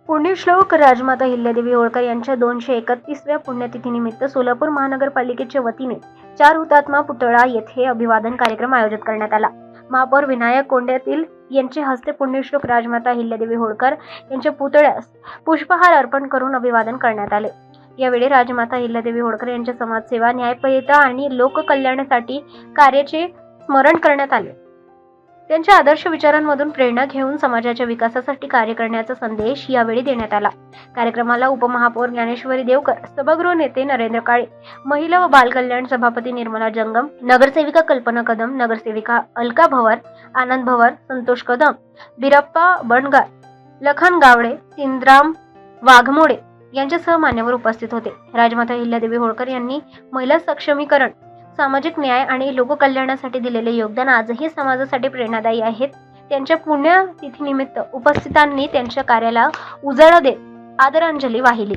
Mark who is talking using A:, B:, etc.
A: पुण्यश्लोक राजमाता अहिल्यादेवी होळकर यांच्या 231व्या पुण्यतिथीनिमित्त सोलापूर महानगरपालिकेच्या वतीने 4 हुतात्मा पुतळा येथे अभिवादन कार्यक्रम आयोजित करण्यात आला। महापौर विनायक कोंड्यातील यांच्या हस्ते पुण्यश्लोक राजमाता अहिल्यादेवी होळकर यांच्या पुतळ्यास पुष्पहार अर्पण करून अभिवादन करण्यात आले। यावेळी राजमाता अहिल्यादेवी होळकर यांच्या समाजसेवा, न्यायप्रियता आणि लोककल्याणासाठी कार्याचे स्मरण करण्यात आले। त्यांच्या आदर्श विचारांमधून प्रेरणा घेऊन समाजाच्या विकासासाठी कार्य करण्याचा संदेश यावेळी देण्यात आला। कार्यक्रमाला उपमहापौर ज्ञानेश्वरी देवकर, सभागृह नेते नरेंद्र काळे, महिला व बाल कल्याण सभापती निर्मला जंगम, नगरसेविका कल्पना कदम, नगरसेविका अलका भवर, आनंद भवर, संतोष कदम, बिरप्पा बंडगार, लखन गावडे, सिंद्राम वाघमोडे यांच्यासह मान्यवर उपस्थित होते। राजमाता अहिल्यादेवी होळकर यांनी महिला सक्षमीकरण, सामाजिक न्याय आणि लोककल्याणासाठी दिलेले योगदान आजही समाजासाठी प्रेरणादायी आहेत। त्यांच्या पुण्यतिथीनिमित्त उपस्थितांनी त्यांच्या कार्याला उजाळा देत आदरांजली वाहिली।